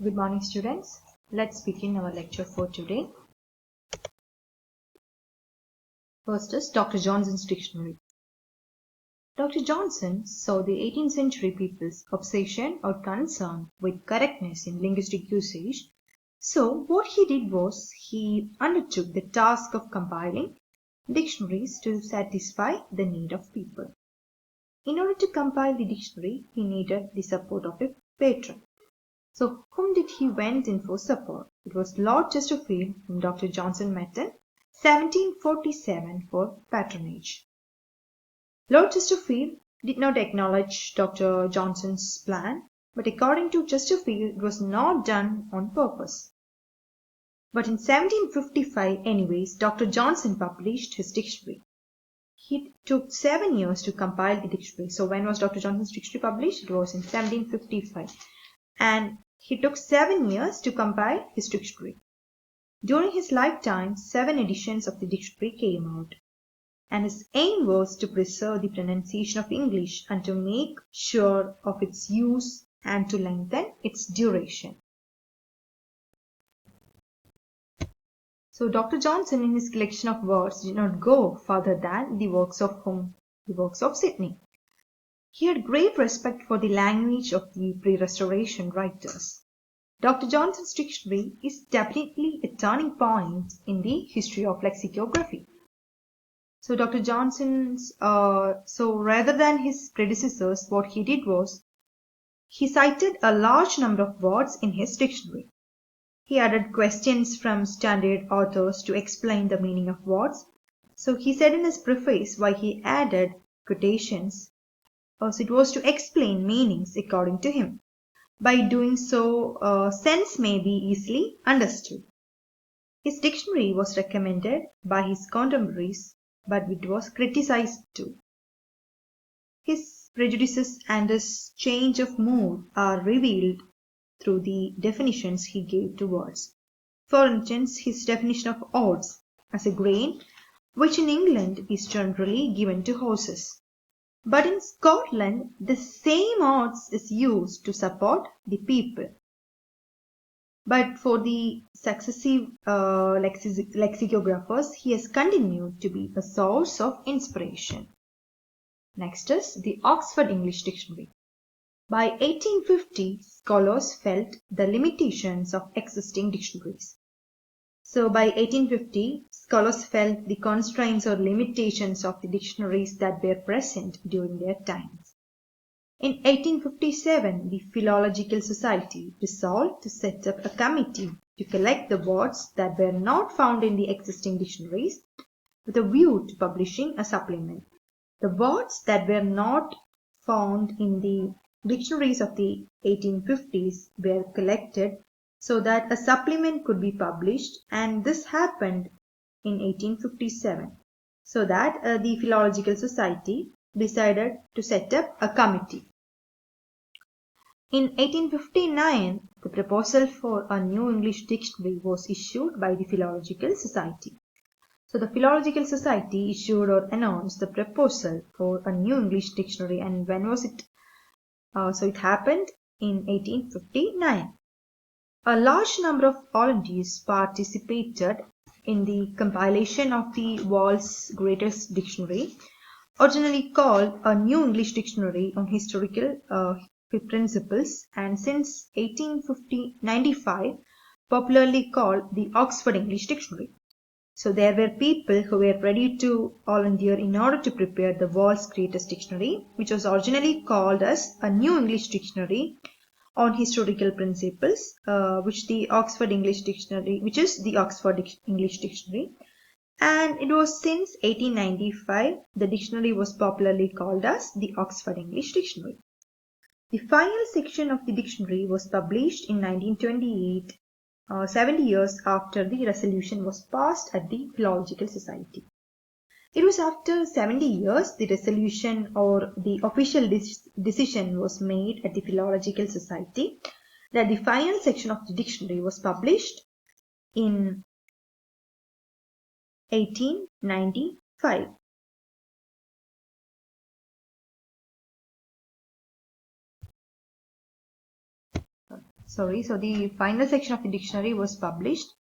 Good morning, students. Let's begin our lecture for today. First is Dr. Johnson's Dictionary. Dr. Johnson saw the 18th century people's obsession or concern with correctness in linguistic usage. So what he did was he undertook the task of compiling dictionaries to satisfy the need of people. In order to compile the dictionary, he needed the support of a patron. So whom did he went in for support? It was Lord Chesterfield, whom Dr. Johnson met in 1747 for patronage. Lord Chesterfield did not acknowledge Dr. Johnson's plan, but according to Chesterfield, it was not done on purpose. But in 1755 anyways, Dr. Johnson published his dictionary. It took 7 years to compile the dictionary. So when was Dr. Johnson's dictionary published? It was in 1755. And he took 7 years to compile his dictionary. During his lifetime, 7 editions of the dictionary came out, and his aim was to preserve the pronunciation of English and to make sure of its use and to lengthen its duration. So Dr. Johnson in his collection of words did not go further than the works of whom? The works of Sidney. He had great respect for the language of the pre-Restoration writers. Dr. Johnson's dictionary is definitely a turning point in the history of lexicography. So Dr. Johnson's, rather than his predecessors, what he did was he cited a large number of words in his dictionary. He added questions from standard authors to explain the meaning of words. So he said in his preface why he added quotations. So it was to explain meanings according to him. By doing so, sense may be easily understood. His dictionary was recommended by his contemporaries, but it was criticized too. His prejudices and his change of mood are revealed through the definitions he gave to words. For instance, his definition of odds as a grain, which in England is generally given to horses. But in Scotland, the same odds is used to support the people. But for the successive lexicographers, he has continued to be a source of inspiration. Next is the Oxford English Dictionary. By 1850, scholars felt the limitations of existing dictionaries. So by 1850, scholars felt the constraints or limitations of the dictionaries that were present during their times. In 1857, the Philological Society resolved to set up a committee to collect the words that were not found in the existing dictionaries with a view to publishing a supplement. The words that were not found in the dictionaries of the 1850s were collected so that a supplement could be published, and this happened in 1857, so that the Philological Society decided to set up a committee. In 1859, the proposal for a new English dictionary was issued by the Philological Society. So the Philological Society issued or announced the proposal for a new English dictionary, and when was it? So it happened in 1859. A large number of volunteers participated in the compilation of the world's greatest dictionary, originally called a New English Dictionary on Historical Principles, and since 1895 popularly called the Oxford English Dictionary. So there were people who were ready to volunteer in order to prepare the world's greatest dictionary, which was originally called as a New English Dictionary on Historical Principles, which is the Oxford English Dictionary, and it was since 1895 the dictionary was popularly called as the Oxford English Dictionary. The final section of the dictionary was published in 1928, 70 years after the resolution was passed at the Philological Society. It was after 70 years the resolution or the official decision was made at the Philological Society that the final section of the dictionary was published in 1895. So the final section of the dictionary was published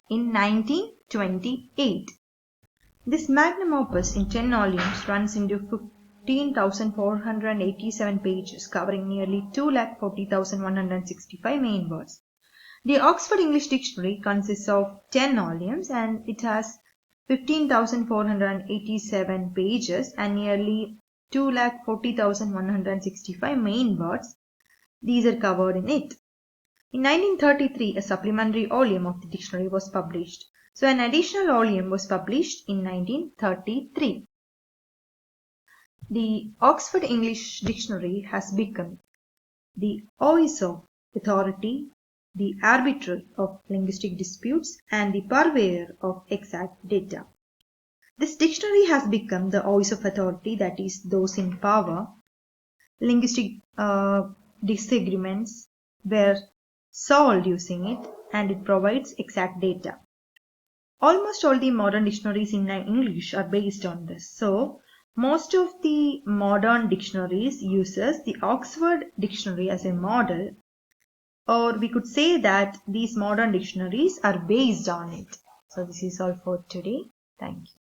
in 1928. This magnum opus in 10 volumes runs into 15,487 pages, covering nearly 2,40,165 main words. The Oxford English Dictionary consists of 10 volumes and it has 15,487 pages and nearly 2,40,165 main words. These are covered in it. In 1933, a supplementary volume of the dictionary was published. So an additional volume was published in 1933. The Oxford English Dictionary has become the voice of authority, the arbiter of linguistic disputes, and the purveyor of exact data. This dictionary has become the voice of authority, that is, those in power. Linguistic disagreements were solved using it, and it provides exact data. Almost all the modern dictionaries in English are based on this. So, most of the modern dictionaries uses the Oxford Dictionary as a model, or we could say that these modern dictionaries are based on it. So, this is all for today. Thank you.